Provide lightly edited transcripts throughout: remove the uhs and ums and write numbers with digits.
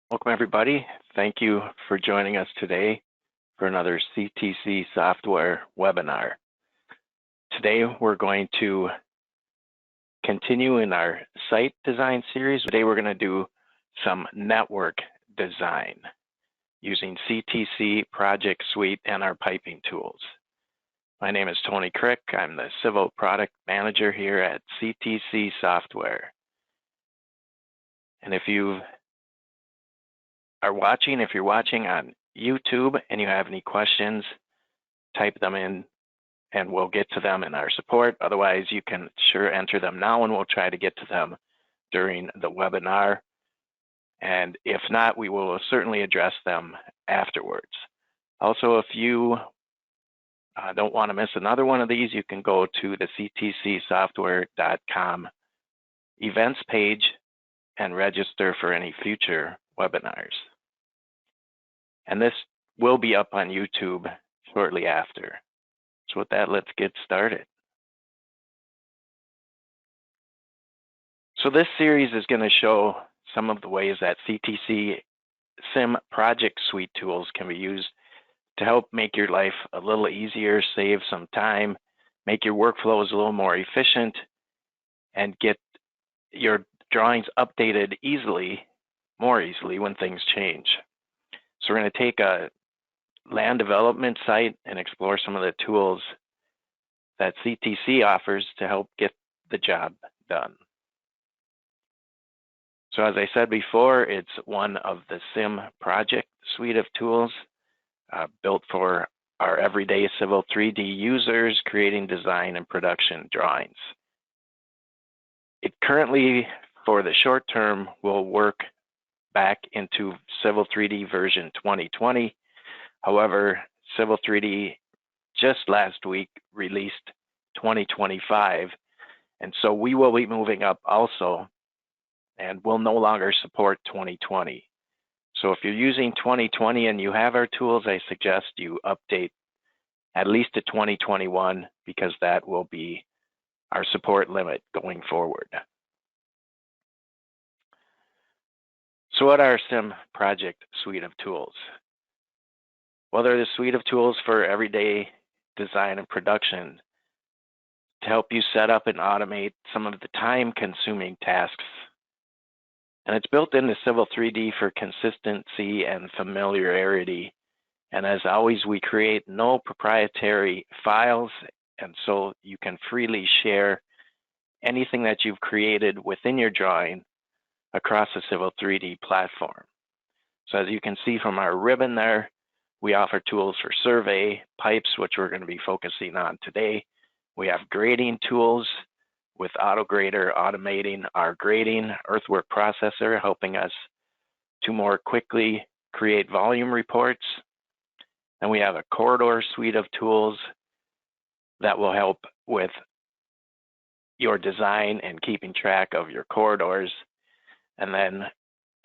Welcome everybody. Thank you for joining us today for another CTC software webinar. Today we're going to continue in our site design series. Today we're going to do some network design using CTC Project Suite and our piping tools. My name is Tony Crick. I'm the Civil Product Manager here at CTC Software. And if you're watching on YouTube and you have any questions, type them in and we'll get to them in our support. Otherwise, you can sure enter them now and we'll try to get to them during the webinar. And if not, we will certainly address them afterwards. Also, if you don't want to miss another one of these, you can go to the ctcsoftware.com events page and register for any future webinars. And this will be up on YouTube shortly after. So with that, let's get started. So this series is going to show some of the ways that CTC CIM Project Suite tools can be used to help make your life a little easier, save some time, make your workflows a little more efficient, and get your drawings updated more easily when things change. So we're going to take a land development site and explore some of the tools that CTC offers to help get the job done. So as I said before, it's one of the CIM Project Suite of tools built for our everyday Civil 3D users creating design and production drawings. It currently, for the short term, will work back into Civil 3D version 2020. However, Civil 3D just last week released 2025, and so we will be moving up also and will no longer support 2020. So if you're using 2020 and you have our tools, I suggest you update at least to 2021 because that will be our support limit going forward. So what are CIM Project Suite of tools? Well, they're the suite of tools for everyday design and production to help you set up and automate some of the time-consuming tasks. And it's built into Civil 3D for consistency and familiarity. And as always, we create no proprietary files, and so you can freely share anything that you've created within your drawing across the Civil 3D platform. So as you can see from our ribbon there, we offer tools for survey, pipes, which we're going to be focusing on today. We have grading tools with AutoGrader automating our grading, earthwork processor helping us to more quickly create volume reports. And we have a corridor suite of tools that will help with your design and keeping track of your corridors. And then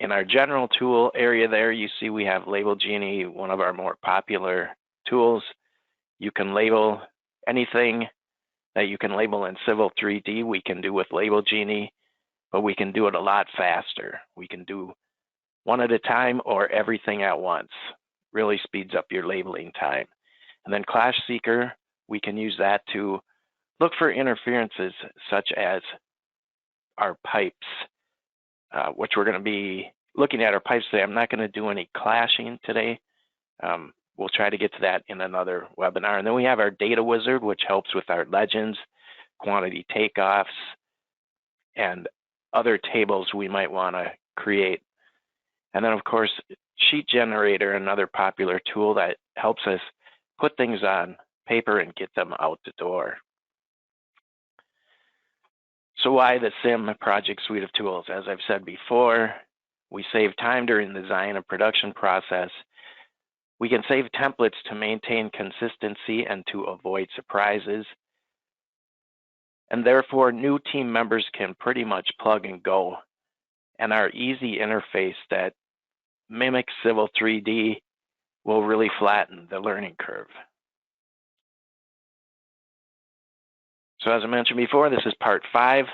in our general tool area there, you see we have Label Genie, one of our more popular tools. You can label anything that you can label in Civil 3D, we can do with Label Genie, but we can do it a lot faster. We can do one at a time or everything at once. Really speeds up your labeling time. And then Clash Seeker, we can use that to look for interferences such as our pipes, which we're going to be looking at our pipes today. I'm not going to do any clashing today. We'll try to get to that in another webinar. And then we have our data wizard, which helps with our legends, quantity takeoffs, and other tables we might want to create. And then, of course, sheet generator, another popular tool that helps us put things on paper and get them out the door. So why the CIM Project Suite of tools? As I've said before, we save time during the design and production process. We can save templates to maintain consistency and to avoid surprises. And therefore, new team members can pretty much plug and go. And our easy interface that mimics Civil 3D will really flatten the learning curve. So as I mentioned before, this is part 5.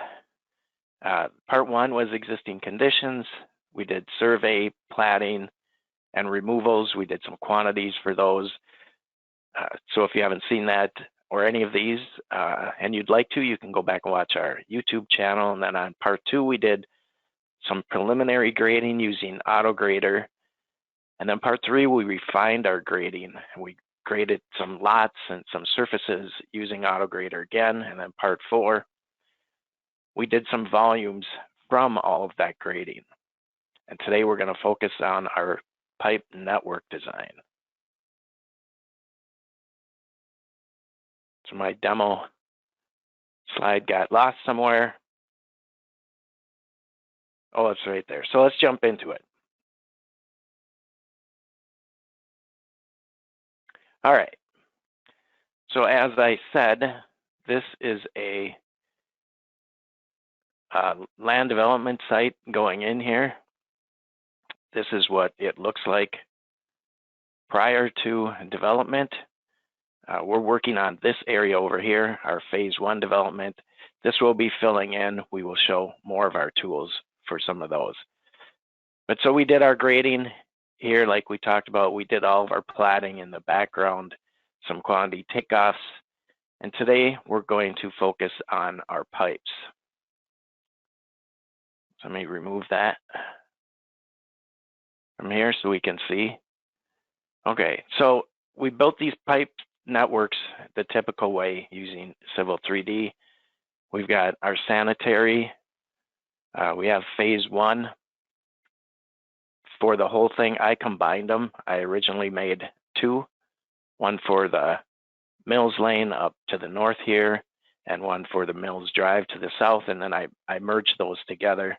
Part 1 was existing conditions. We did survey, platting, and removals. We did some quantities for those. So if you haven't seen that or any of these and you'd like to, you can go back and watch our YouTube channel. And then on part 2, we did some preliminary grading using AutoGrader. And then part 3, we refined our grading. We graded some lots and some surfaces using AutoGrader again. And then part 4, we did some volumes from all of that grading. And today we're going to focus on our pipe network design. So my demo slide got lost somewhere. Oh, it's right there. So let's jump into it. All right. So as I said, this is a land development site going in here. This is what it looks like prior to development. We're working on this area over here, our phase 1 development. This will be filling in. We will show more of our tools for some of those. But so we did our grading here, like we talked about. We did all of our platting in the background, some quantity takeoffs. And today we're going to focus on our pipes. So let me remove that from here so we can see. Okay, so we built these pipe networks the typical way using Civil 3D. We've got our sanitary. We have phase 1 for the whole thing. I combined them. I originally made 2, one for the Mills Lane up to the north here, and one for the Mills Drive to the south, and then I merged those together.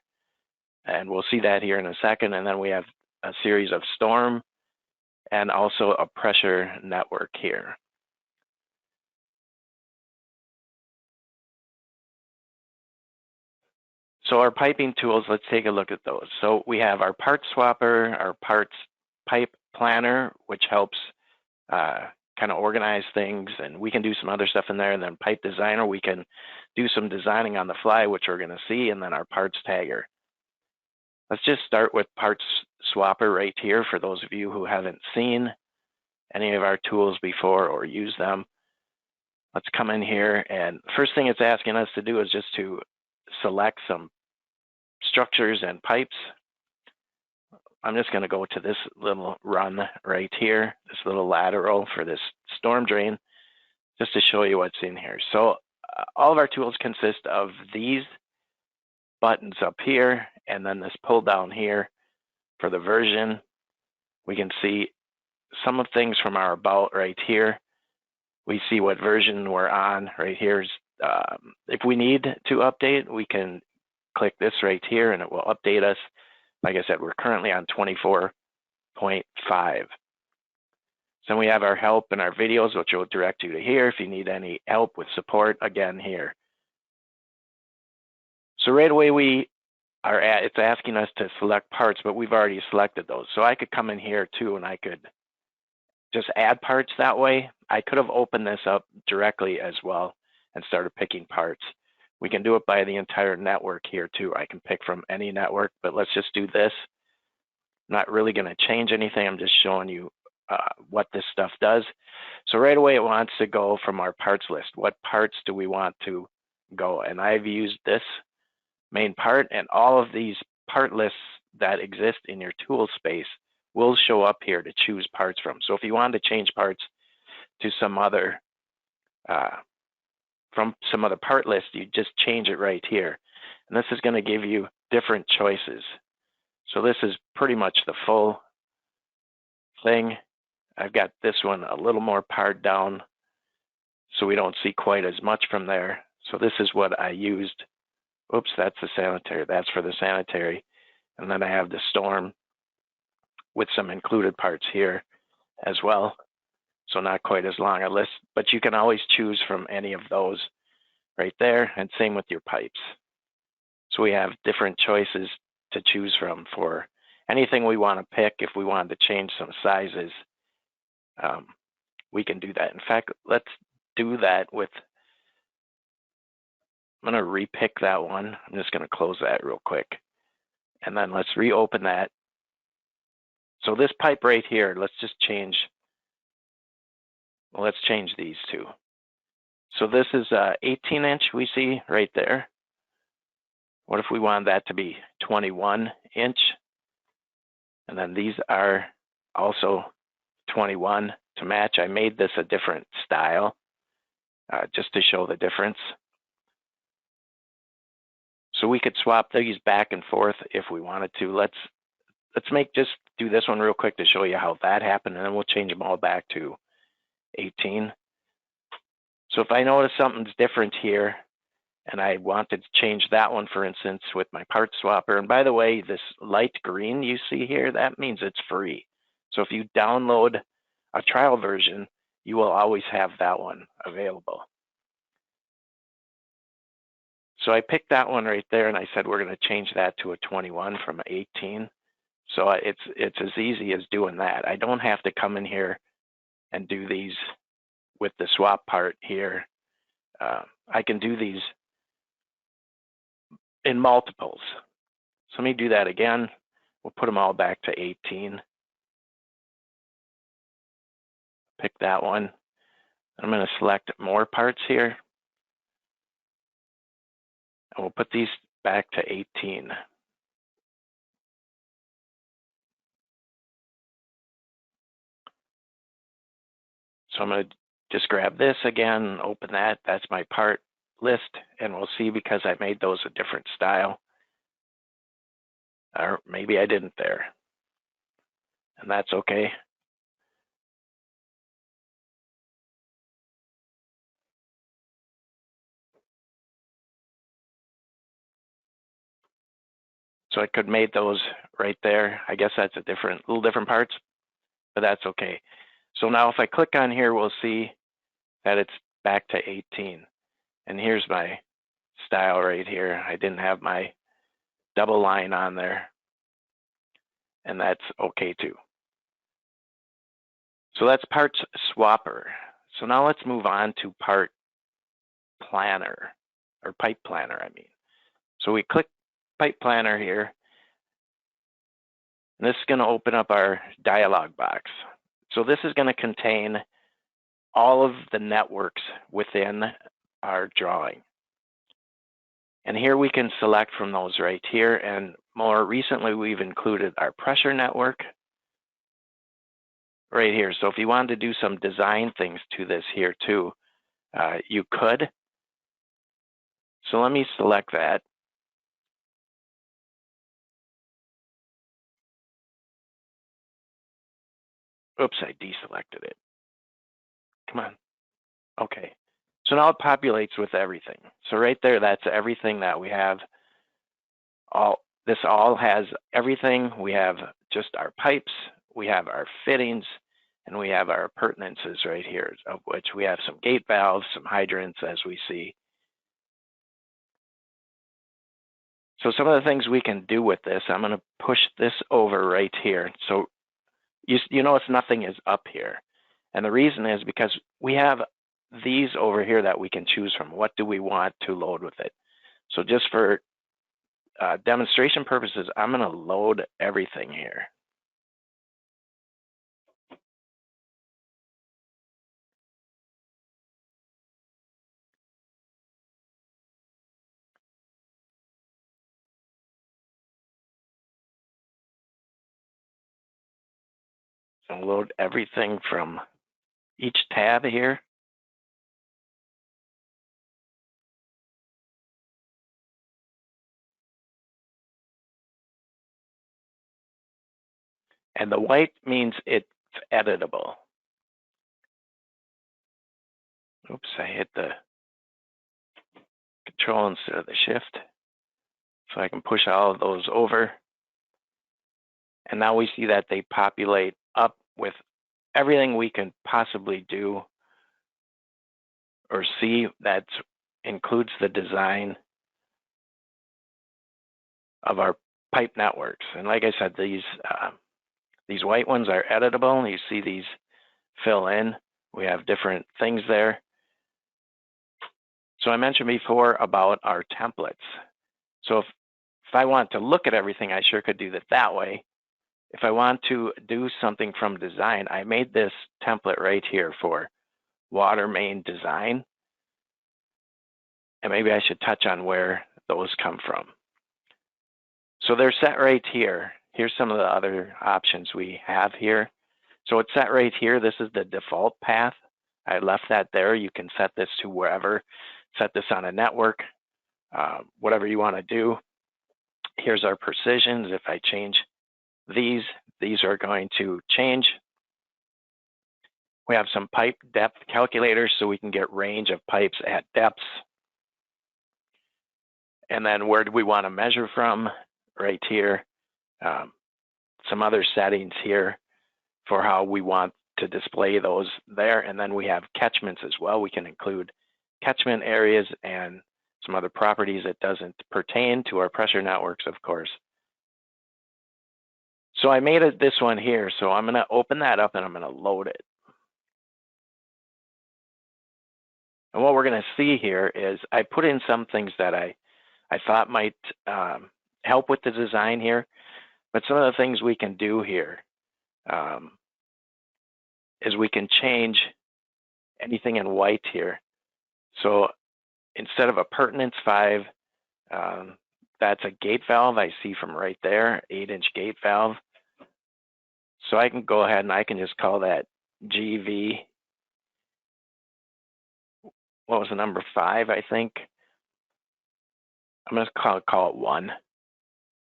And we'll see that here in a second. And then we have a series of storm and also a pressure network here. So our piping tools, let's take a look at those. So we have our part swapper, our parts pipe planner, which helps kind of organize things, and we can do some other stuff in there. And then pipe designer, we can do some designing on the fly, which we're going to see, and then our parts tagger. Let's just start with parts swapper right here for those of you who haven't seen any of our tools before or used them. Let's come in here, and first thing it's asking us to do is just to select some structures and pipes. I'm just going to go to this little run right here, this little lateral for this storm drain, just to show you what's in here. So all of our tools consist of these buttons up here, and then this pull down here for the version. We can see some of things from our about right here. We see what version we're on right here. If we need to update, we can click this right here and it will update us. Like I said, we're currently on 24.5. So we have our help and our videos, which will direct you to here if you need any help with support, again here. So right away it's asking us to select parts, but we've already selected those. So I could come in here too and I could just add parts that way. I could have opened this up directly as well and started picking parts. We can do it by the entire network here too. I can pick from any network, but let's just do this. I'm not really going to change anything. I'm just showing you what this stuff does. So right away it wants to go from our parts list. What parts do we want to go? And I've used this main part, and all of these part lists that exist in your tool space will show up here to choose parts from. So if you wanted to change parts to some other from some other part list, you just change it right here. And this is going to give you different choices. So this is pretty much the full thing. I've got this one a little more pared down so we don't see quite as much from there. So this is what I used. Oops, that's the sanitary. That's for the sanitary. And then I have the storm with some included parts here as well. So not quite as long a list, but you can always choose from any of those right there, and same with your pipes. So we have different choices to choose from for anything we want to pick. If we wanted to change some sizes, we can do that. In fact, let's do that with, I'm going to repick that one. I'm just going to close that real quick. And then let's reopen that. So this pipe right here, let's just change, well, let's change these two. So this is 18 inch we see right there. What if we wanted that to be 21 inch? And then these are also 21 to match. I made this a different style just to show the difference. So we could swap these back and forth if we wanted to. Let's just do this one real quick to show you how that happened, and then we'll change them all back to 18. So if I notice something's different here, and I wanted to change that one, for instance, with my part swapper, and by the way, this light green you see here, that means it's free. So if you download a trial version, you will always have that one available. So I picked that one right there, and I said we're going to change that to a 21 from 18. So it's as easy as doing that. I don't have to come in here and do these with the swap part here. I can do these in multiples. So let me do that again. We'll put them all back to 18. Pick that one. I'm going to select more parts here. And we'll put these back to 18. So I'm going to just grab this again, open that. That's my part list. And we'll see, because I made those a different style. Or maybe I didn't there. And that's okay. So I could have made those right there. I guess that's a little different parts, but that's okay. So now if I click on here, we'll see that it's back to 18. And here's my style right here. I didn't have my double line on there, and that's okay too. So that's parts swapper. So now let's move on to part planner, or pipe planner, I mean. So we click pipe planner here, and this is going to open up our dialog box. So this is going to contain all of the networks within our drawing. And here we can select from those right here. And more recently, we've included our pressure network right here. So if you wanted to do some design things to this here too, you could. So let me select that. Oops, I deselected it. Come on. Okay. So now it populates with everything. So right there, that's everything that we have. This all has everything. We have just our pipes, we have our fittings, and we have our appurtenances right here, of which we have some gate valves, some hydrants, as we see. So some of the things we can do with this, I'm going to push this over right here. So you notice nothing is up here. And the reason is because we have these over here that we can choose from. What do we want to load with it? So just for demonstration purposes, I'm going to load everything here. So load everything from each tab here. And the white means it's editable. Oops, I hit the Control instead of the Shift. So I can push all of those over. And now we see that they populate up with everything we can possibly do or see that includes the design of our pipe networks. And like I said, these white ones are editable. You see these fill in. We have different things there. So I mentioned before about our templates. So If I want to look at everything, I sure could do it that way. If I want to do something from design, I made this template right here for water main design. And maybe I should touch on where those come from. So they're set right here. Here's some of the other options we have here. So it's set right here. This is the default path. I left that there. You can set this to wherever. Set this on a network, whatever you want to do. Here's our precisions. If I change these are going to change. We have some pipe depth calculators so we can get range of pipes at depths. And then where do we want to measure from? Right here. Some other settings here for how we want to display those there. And then we have catchments as well. We can include catchment areas and some other properties that doesn't pertain to our pressure networks, of course. So I made this one here. So I'm going to open that up and I'm going to load it. And what we're going to see here is I put in some things that I thought might help with the design here. But some of the things we can do here is we can change anything in white here. So instead of a pertinence 5, that's a gate valve I see from right there, 8-inch gate valve. So I can go ahead and I can just call that GV. What was the number 5, I think? I'm going to call it 1.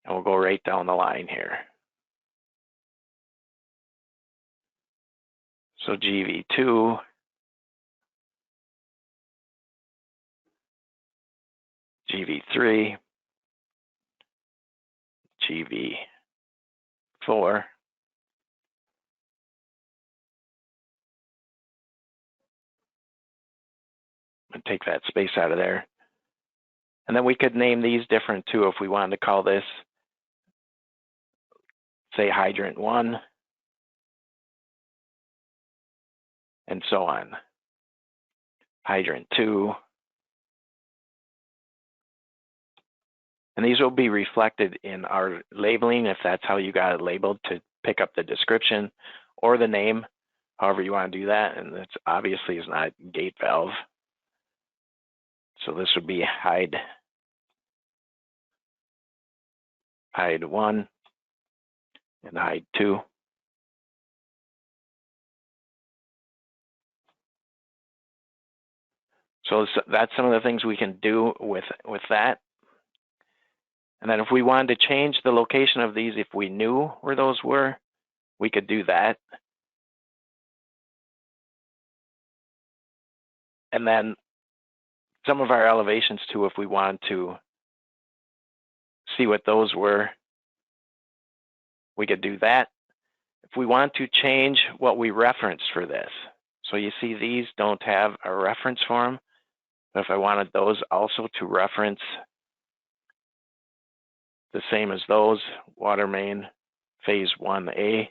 And we'll go right down the line here. So GV2, GV3, GV4, and take that space out of there. And then we could name these different too if we wanted to call this, say, hydrant 1, and so on. Hydrant 2. And these will be reflected in our labeling if that's how you got it labeled, to pick up the description or the name, however you want to do that. And it's obviously is not gate valve. So this would be hide 1 and hide 2. So that's some of the things we can do with that. And then if we wanted to change the location of these, if we knew where those were, we could do that. And then some of our elevations too, if we wanted to see what those were, we could do that. If we want to change what we reference for this, so you see these don't have a reference for them, but if I wanted those also to reference the same as those, water main phase 1A,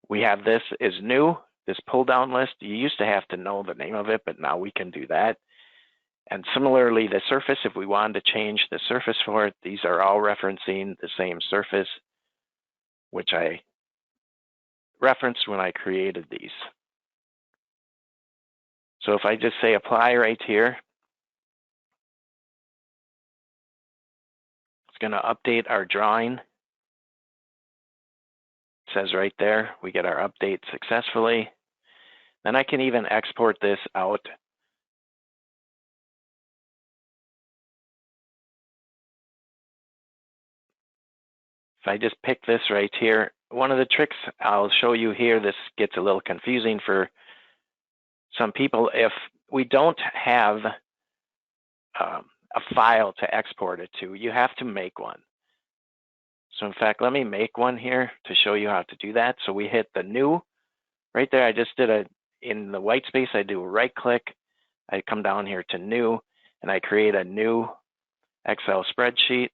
we have this is new, this pull down list. You used to have to know the name of it, but now we can do that. And similarly, the surface, if we wanted to change the surface for it, these are all referencing the same surface, which I referenced when I created these. So if I just say apply right here, it's going to update our drawing. It says right there, we get our update successfully. Then I can even export this out. If I just pick this right here, one of the tricks I'll show you here, this gets a little confusing for some people. If we don't have a file to export it to, you have to make one. So in fact, let me make one here to show you how to do that. So we hit the new right there. I just did in the white space, I do a right click. I come down here to new and I create a new Excel spreadsheet.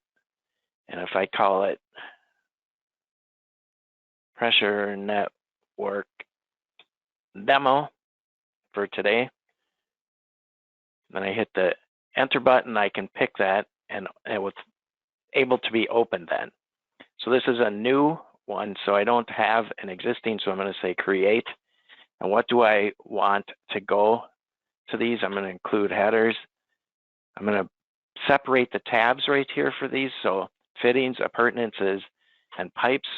And if I call it pressure network demo for today, then I hit the enter button, I can pick that, and able to be opened then. So this is a new one, so I don't have an existing, so I'm going to say create. And what do I want to go to these? I'm going to include headers. I'm going to separate the tabs right here for these. So fittings, appurtenances, and pipes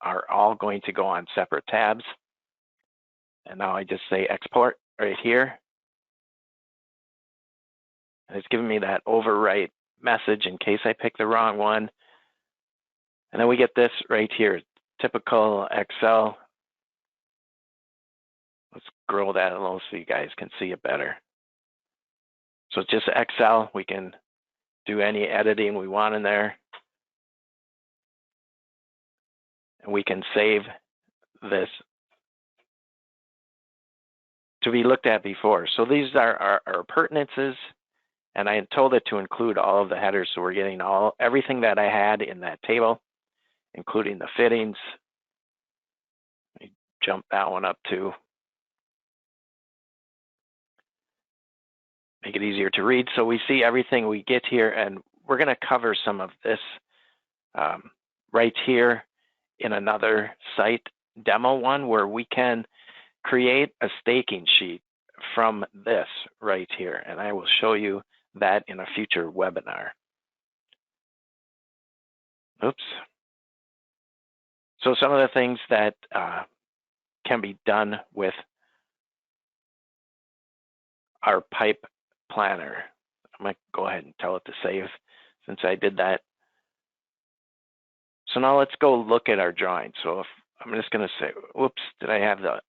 are all going to go on separate tabs. And now I just say export right here. And it's giving me that overwrite message in case I pick the wrong one. And then we get this right here, typical Excel. Let's grow that a little so you guys can see it better. So it's just Excel. We can do any editing we want in there. And we can save this to be looked at before. So these are our appurtenances, and I told it to include all of the headers. So we're getting everything that I had in that table, including the fittings. Let me jump that one up too. Make it easier to read. So we see everything we get here, and we're going to cover some of this right here in another site demo one where we can create a staking sheet from this right here. And I will show you that in a future webinar. Oops. So some of the things that can be done with our pipe planner. I'm going to go ahead and tell it to save since I did that. So now let's go look at our drawing. So if I'm just going to say, whoops, did I have the,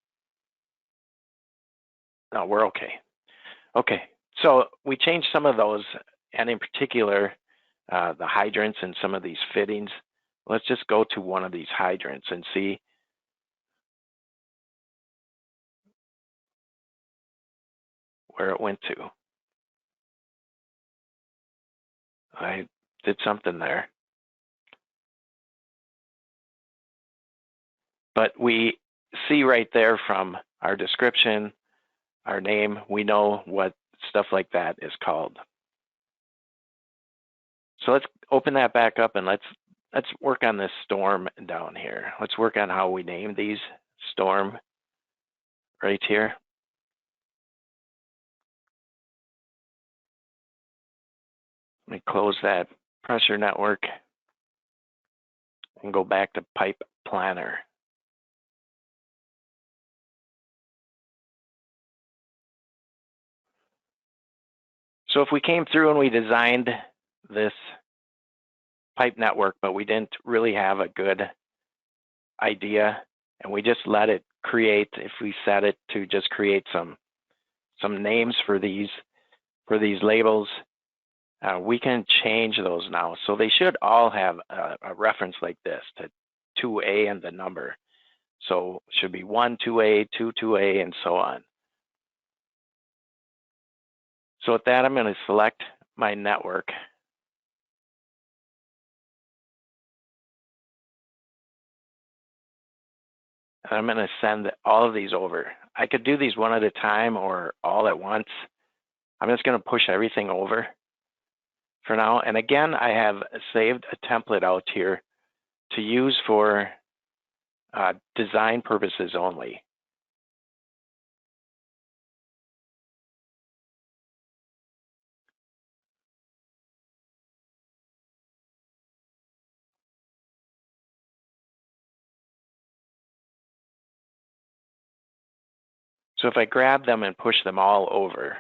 no, we're okay. Okay, so we changed some of those, and in particular, the hydrants and some of these fittings. Let's just go to one of these hydrants and see where it went to. I did something there. But we see right there from our description, our name, we know what stuff like that is called. So let's open that back up and let's work on this storm down here. Let's work on how we name these. Storm right here. Let me close that pressure network and go back to pipe planner. So if we came through and we designed this pipe network, but we didn't really have a good idea, and we just let it create, if we set it to just create some names for these labels, we can change those now. So they should all have a reference like this to 2A and the number. So it should be 1, 2A, 2, 2A, and so on. So with that, I'm going to select my network. And I'm going to send all of these over. I could do these one at a time or all at once. I'm just going to push everything over for now. And again, I have saved a template out here to use for design purposes only. So if I grab them and push them all over,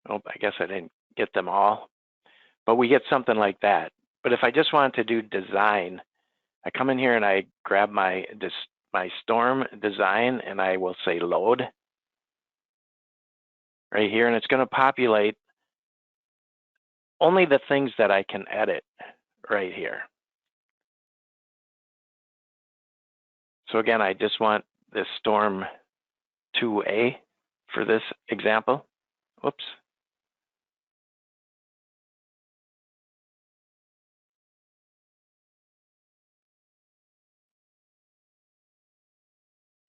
oh, I guess I didn't get them all, but we get something like that. But if I just want to do design, I come in here and I grab my storm design and I will say load right here, and it's going to populate only the things that I can edit right here. So again, I just want this storm 2A for this example. Whoops.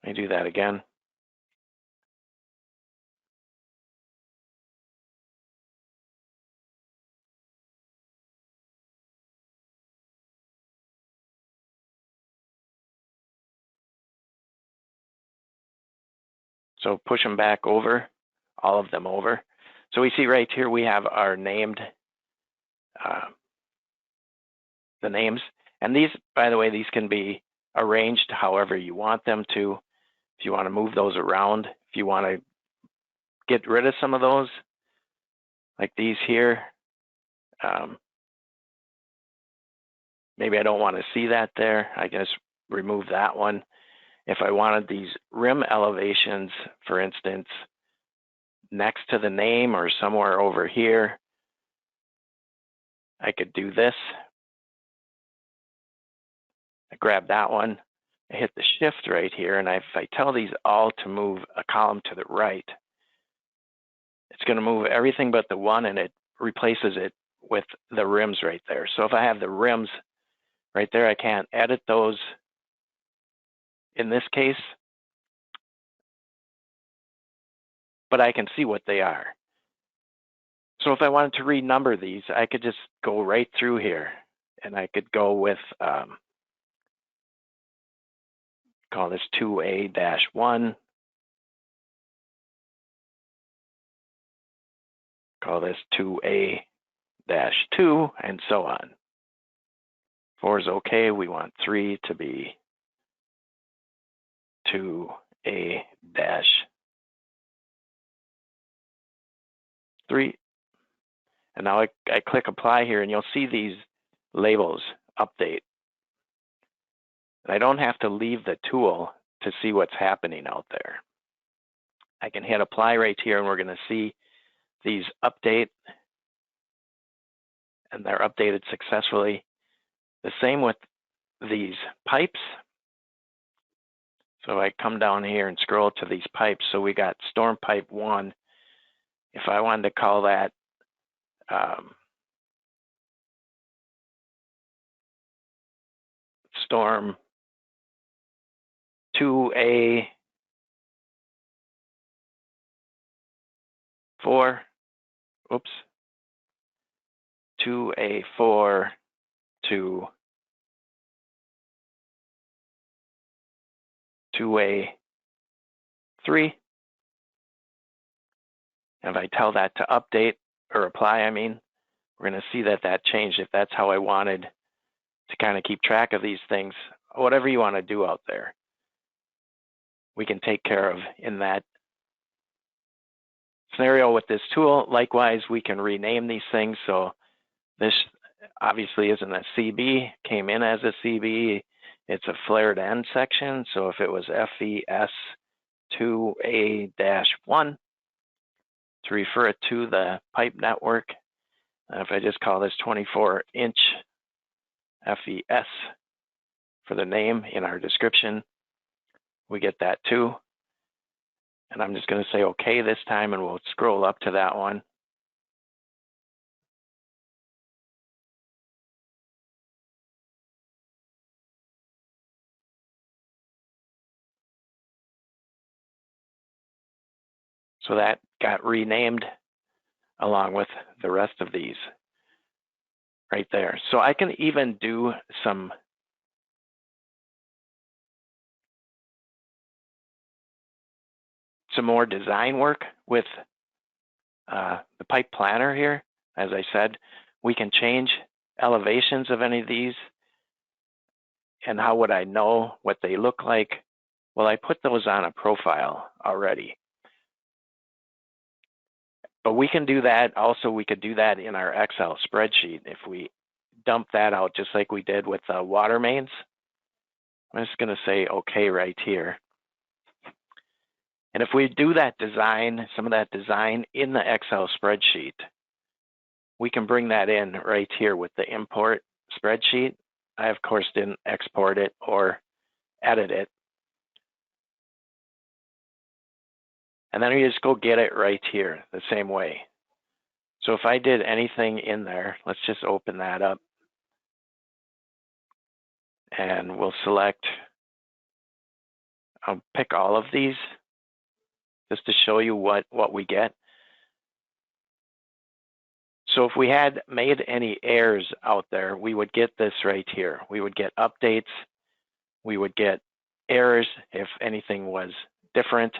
Let me do that again. So push them back over, all of them over. So we see right here we have our named, the names. And these, by the way, these can be arranged however you want them to. If you want to move those around, if you want to get rid of some of those, like these here, maybe I don't want to see that there. I can just remove that one. If I wanted these rim elevations, for instance, next to the name or somewhere over here, I could do this. I grab that one, I hit the shift right here, and if I tell these all to move a column to the right, it's going to move everything but the one, and it replaces it with the rims right there. So if I have the rims right there, I can't edit those in this case, but I can see what they are. So if I wanted to renumber these, I could just go right through here, and I could go with, call this 2A-1, call this 2A-2, and so on. 4 is okay, we want 3 to be 2A-3. And now I click apply here, and you'll see these labels update. And I don't have to leave the tool to see what's happening out there. I can hit apply right here, and we're going to see these update, and they're updated successfully. The same with these pipes. So I come down here and scroll to these pipes. So we got storm pipe 1. If I wanted to call that storm 2A-4, oops, 2A-4 to 2A-3. And if I tell that to update or apply, we're going to see that that changed. If that's how I wanted to kind of keep track of these things, whatever you want to do out there, we can take care of in that scenario with this tool. Likewise, we can rename these things. So this obviously isn't a CB, came in as a CB. It's a flared end section. So if it was FES 2A-1, to refer it to the pipe network. If I just call this 24-inch FES for the name in our description, we get that too. And I'm just going to say okay this time, and we'll scroll up to that one. So that got renamed along with the rest of these right there. So I can even do some more design work with the pipe planner here. As I said, we can change elevations of any of these. And how would I know what they look like? Well, I put those on a profile already. But we can do that. Also, we could do that in our Excel spreadsheet if we dump that out just like we did with the water mains. I'm just going to say okay right here. And if we do that design, some of that design in the Excel spreadsheet, we can bring that in right here with the import spreadsheet. I, of course, didn't export it or edit it. And then we just go get it right here the same way. So if I did anything in there, let's just open that up. And we'll select, I'll pick all of these just to show you what we get. So if we had made any errors out there, we would get this right here. We would get updates. We would get errors if anything was different.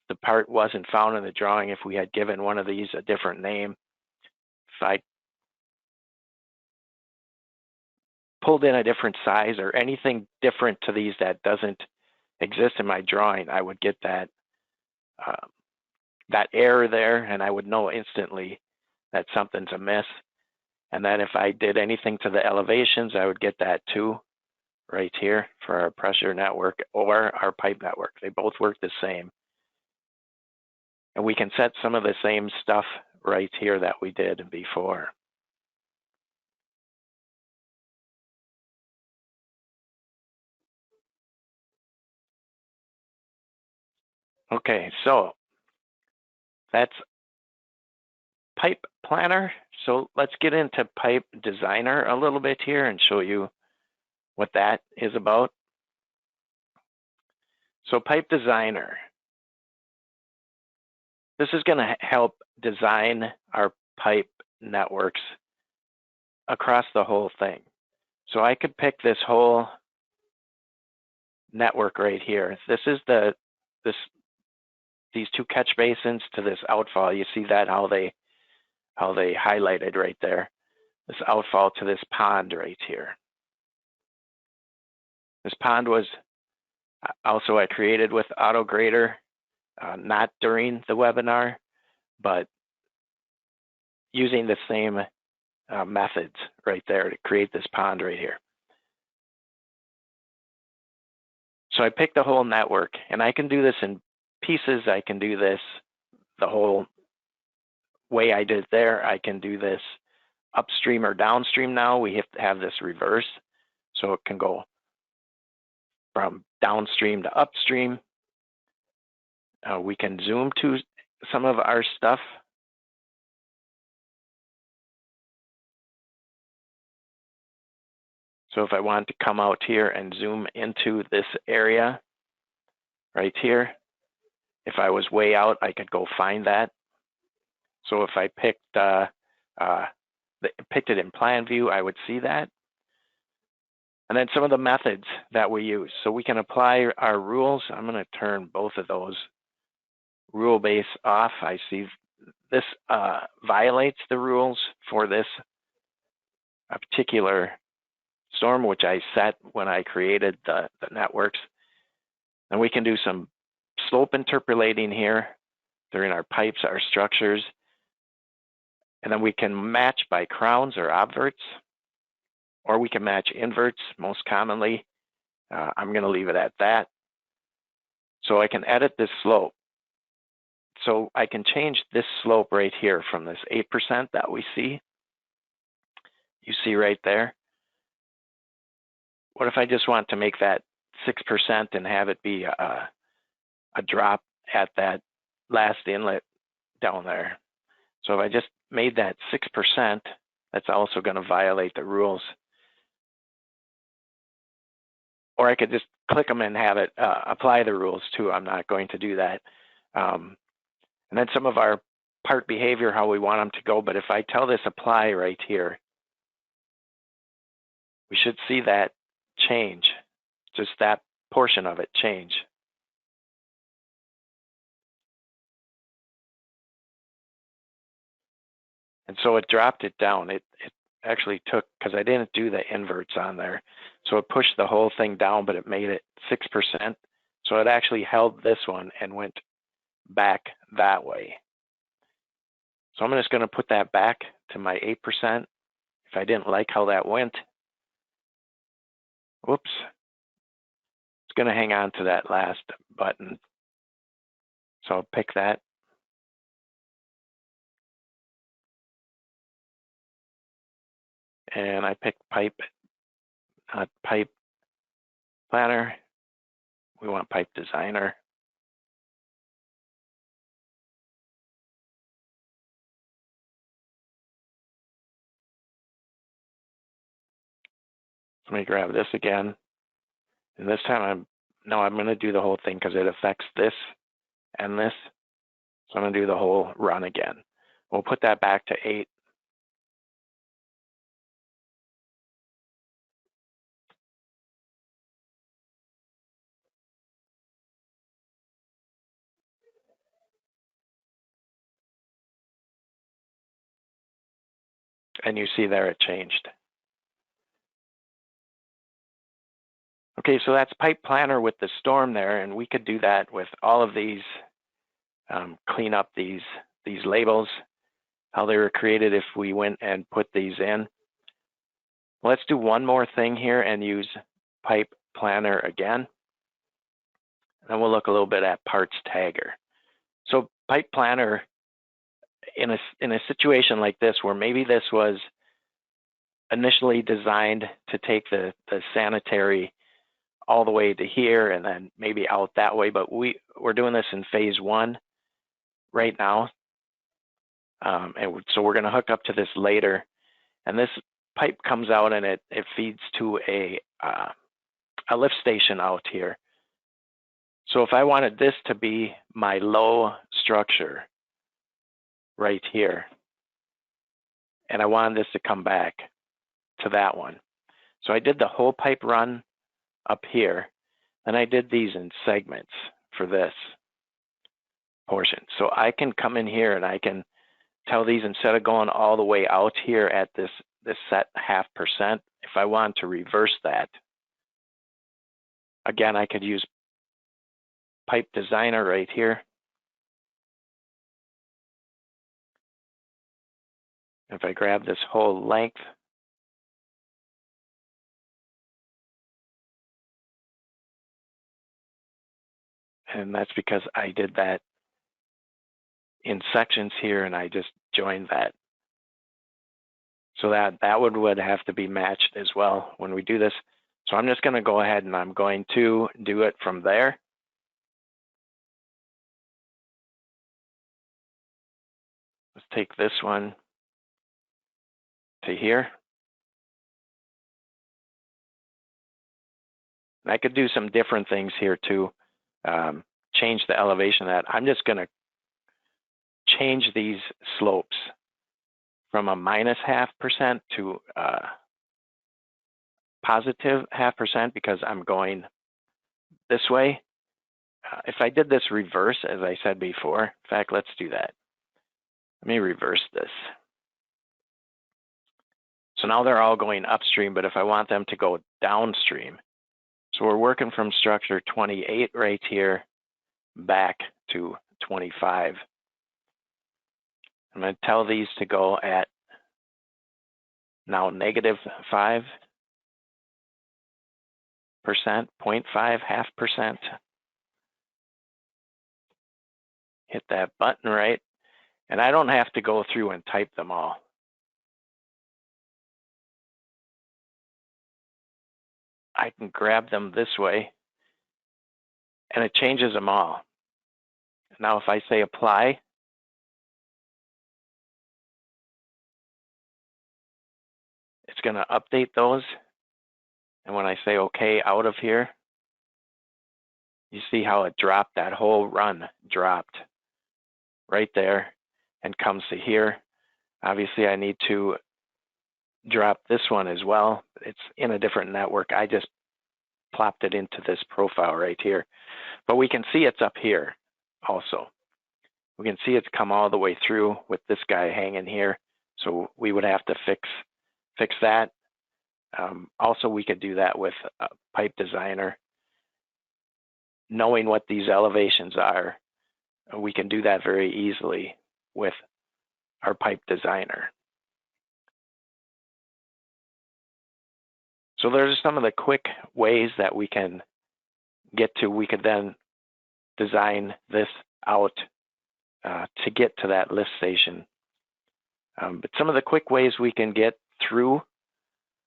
the part wasn't found in the drawing, if we had given one of these a different name, if I pulled in a different size or anything different to these that doesn't exist in my drawing, I would get that that error there, and I would know instantly that something's amiss. And then if I did anything to the elevations, I would get that too, right here for our pressure network or our pipe network. They both work the same. And we can set some of the same stuff right here that we did before. Okay, so that's pipe planner. So let's get into pipe designer a little bit here and show you what that is about. So pipe designer, this is going to help design our pipe networks across the whole thing. So I could pick this whole network right here. This is these two catch basins to this outfall. You see that how they highlighted right there. This outfall to this pond right here. This pond was also I created with AutoGrader, not during the webinar, but using the same methods right there to create this pond right here. So I picked the whole network, and I can do this in pieces. I can do this the whole way I did there. I can do this upstream or downstream now. We have to have this reverse, so it can go from downstream to upstream. We can zoom to some of our stuff. So if I want to come out here and zoom into this area right here, if I was way out, I could go find that. So if I picked it in plan view, I would see that. And then some of the methods that we use. So we can apply our rules. I'm going to turn both of those rule base off. I see this violates the rules for this particular storm, which I set when I created the networks. And we can do some slope interpolating here during our pipes, our structures. And then we can match by crowns or obverts, or we can match inverts most commonly. I'm going to leave it at that. So I can edit this slope. So I can change this slope right here from this 8% that we see. You see right there. What if I just want to make that 6% and have it be a drop at that last inlet down there? So if I just made that 6%, that's also going to violate the rules. Or I could just click them and have it apply the rules too. I'm not going to do that. And then some of our part behavior, how we want them to go. But if I tell this apply right here, we should see that change, just that portion of it change. And so it dropped it down. It actually took, because I didn't do the inverts on there, so it pushed the whole thing down, but it made it 6%. So it actually held this one and went back that way. So I'm just going to put that back to my 8%. If I didn't like how that went, whoops, it's going to hang on to that last button. So I'll pick that. And I picked pipe, not pipe planner. We want pipe designer. Let me grab this again. And this time I'm going to do the whole thing because it affects this and this. So I'm going to do the whole run again. We'll put that back to 8. And you see there it changed. Okay, so that's Pipe Planner with the storm there, and we could do that with all of these, clean up these labels, how they were created if we went and put these in. Let's do one more thing here and use Pipe Planner again. And we'll look a little bit at Parts Tagger. So Pipe Planner, in a situation like this, where maybe this was initially designed to take the sanitary all the way to here and then maybe out that way, but we're doing this in phase 1 right now. And so we're going to hook up to this later. And this pipe comes out and it feeds to a lift station out here. So if I wanted this to be my low structure right here, and I wanted this to come back to that one. So I did the whole pipe run up here, and I did these in segments for this portion. So I can come in here and I can tell these, instead of going all the way out here at this set 0.5%, if I want to reverse that, again, I could use Pipe Designer right here. If I grab this whole length, and that's because I did that in sections here and I just joined that. So that would have to be matched as well when we do this. So I'm just going to go ahead and I'm going to do it from there. Let's take this one to here. And I could do some different things here too. Change the elevation of that. I'm just going to change these slopes from a -0.5% to positive 0.5% because I'm going this way. If I did this reverse, as I said before, in fact, let's do that. Let me reverse this. So now they're all going upstream, but if I want them to go downstream, so we're working from structure 28 right here back to 25. I'm going to tell these to go at now -5%, 0.5, 0.5%. Hit that button right. And I don't have to go through and type them all. I can grab them this way and it changes them all. Now if I say apply, it's going to update those. And when I say okay out of here, you see how it dropped, that whole run dropped right there and comes to here. Obviously I need to drop this one as well. It's in a different network. I just plopped it into this profile right here. But we can see it's up here also. We can see it's come all the way through with this guy hanging here. So we would have to fix that. Also, we could do that with Pipe Designer. Knowing what these elevations are, we can do that very easily with our Pipe Designer. So there's some of the quick ways that we can get to. We could then design this out to get to that lift station. But some of the quick ways we can get through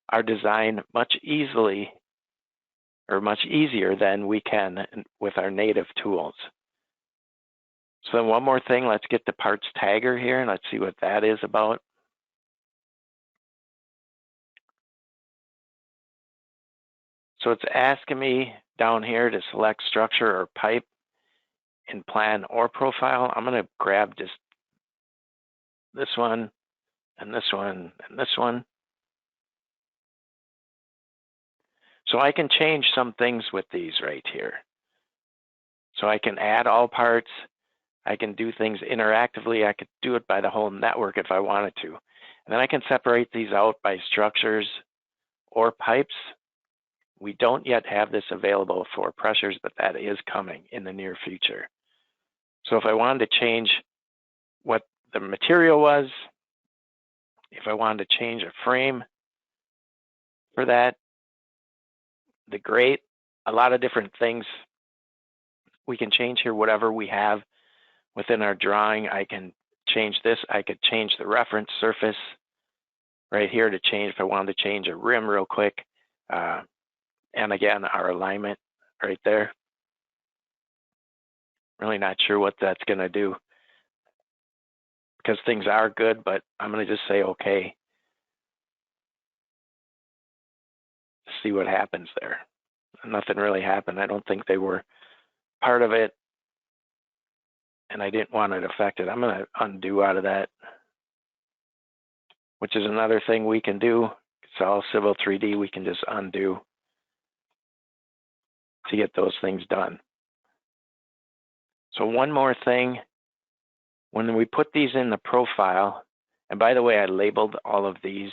our design much easier than we can with our native tools. So then one more thing, let's get the Parts Tagger here and let's see what that is about. So it's asking me down here to select structure or pipe in plan or profile. I'm going to grab just this one and this one and this one. So I can change some things with these right here. So I can add all parts. I can do things interactively. I could do it by the whole network if I wanted to. And then I can separate these out by structures or pipes. We don't yet have this available for pressures, but that is coming in the near future. So if I wanted to change what the material was, if I wanted to change a frame for that, the grate, a lot of different things we can change here, whatever we have within our drawing. I can change this. I could change the reference surface right here to change if I wanted to change a rim real quick. And again, our alignment right there. Really not sure what that's going to do because things are good, but I'm going to just say okay. See what happens there. Nothing really happened. I don't think they were part of it, and I didn't want it affected. I'm going to undo out of that, which is another thing we can do. It's all Civil 3D. We can just undo to get those things done. So one more thing, when we put these in the profile, and by the way, I labeled all of these.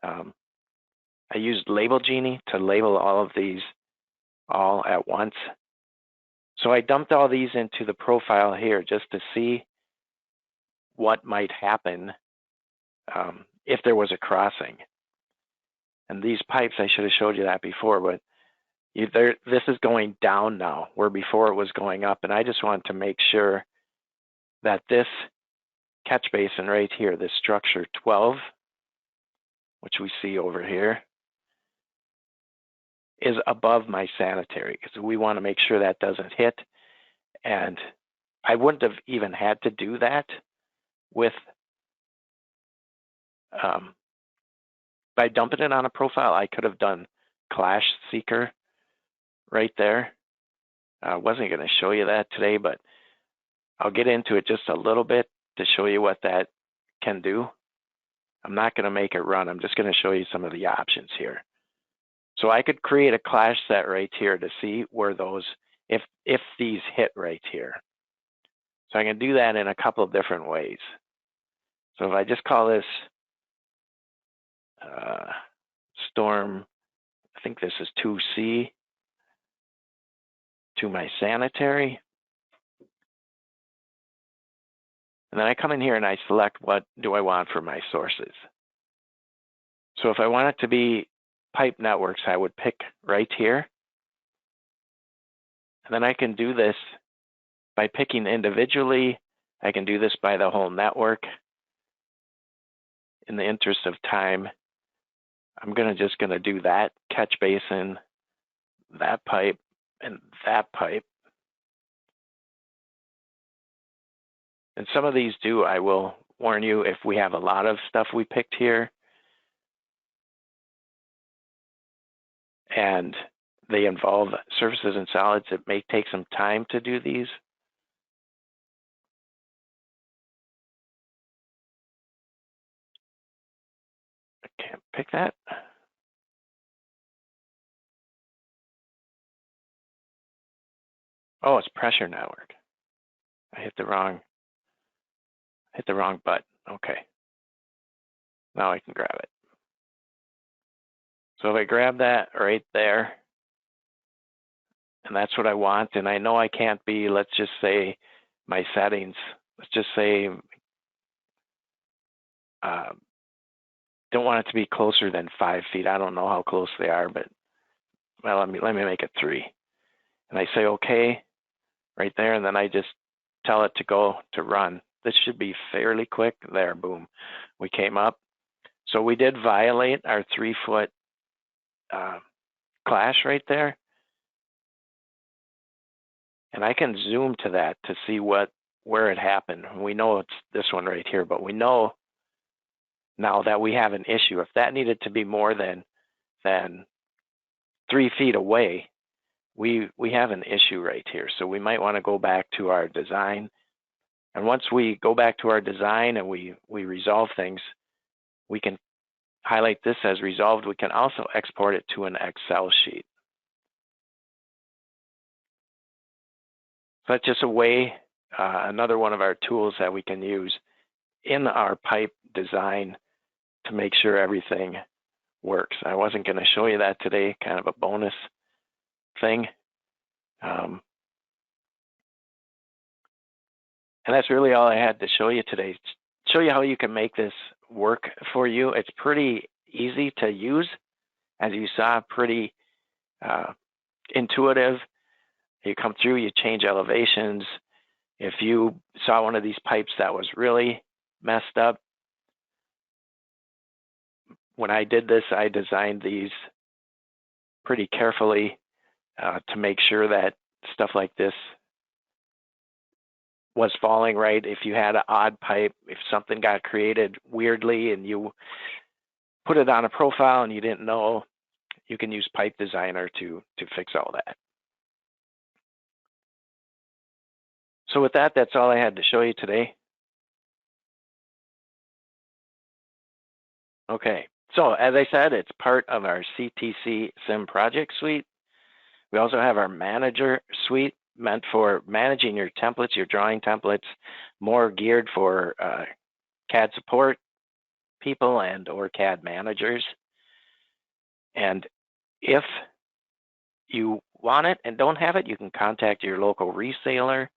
I used Label Genie to label all of these all at once. So I dumped all these into the profile here just to see what might happen if there was a crossing. And these pipes, I should have showed you that before, but this is going down now, where before it was going up. And I just wanted to make sure that this catch basin right here, this structure 12, which we see over here, is above my sanitary, because we want to make sure that doesn't hit. And I wouldn't have even had to do that with by dumping it on a profile. I could have done Clash Seeker right there. I wasn't going to show you that today, but I'll get into it just a little bit to show you what that can do. I'm not going to make it run. I'm just going to show you some of the options here. So I could create a clash set right here to see where those, if these hit right here. So I can do that in a couple of different ways. So if I just call this storm, I think this is 2C, to my sanitary. And then I come in here and I select what do I want for my sources. So if I want it to be pipe networks, I would pick right here. And then I can do this by picking individually. I can do this by the whole network. In the interest of time, I'm just going to do that catch basin, that pipe, and that pipe. And some of these do, I will warn you, if we have a lot of stuff we picked here, and they involve surfaces and solids, it may take some time to do these. I can't pick that. Oh, it's pressure network. I hit the wrong button. Okay. Now I can grab it. So if I grab that right there, and that's what I want, and I know I can't be, let's just say my settings, let's just say, don't want it to be closer than 5 feet. I don't know how close they are, but well, let me make it 3. And I say okay right there, and then I just tell it to go to run. This should be fairly quick. There, boom, we came up. So we did violate our 3-foot clash right there. And I can zoom to that to see where it happened. We know it's this one right here, but we know now that we have an issue. If that needed to be more than 3 feet away, we have an issue right here. So we might want to go back to our design. And once we go back to our design and we resolve things, we can highlight this as resolved. We can also export it to an Excel sheet. So that's just a way, another one of our tools that we can use in our pipe design to make sure everything works. I wasn't going to show you that today, kind of a bonus thing. And that's really all I had to show you today. Show you how you can make this work for you. It's pretty easy to use. As you saw, pretty intuitive. You come through, you change elevations. If you saw one of these pipes that was really messed up, when I did this, I designed these pretty carefully to make sure that stuff like this was falling right. If you had an odd pipe, if something got created weirdly and you put it on a profile and you didn't know, you can use Pipe Designer to fix all that. So with that, that's all I had to show you today. Okay, so as I said, it's part of our CTC CIM Project Suite. We also have our Manager Suite, meant for managing your templates, your drawing templates, more geared for CAD support people and or CAD managers. And if you want it and don't have it, you can contact your local reseller.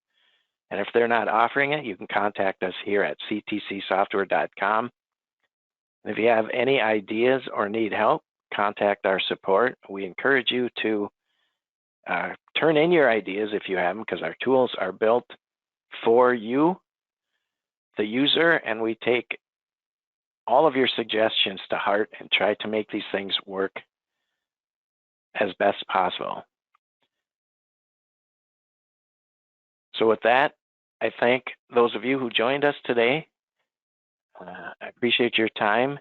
And if they're not offering it, you can contact us here at ctcsoftware.com. If you have any ideas or need help, contact our support. We encourage you to turn in your ideas if you have them, because our tools are built for you, the user, and we take all of your suggestions to heart and try to make these things work as best possible. So with that, I thank those of you who joined us today. I appreciate your time.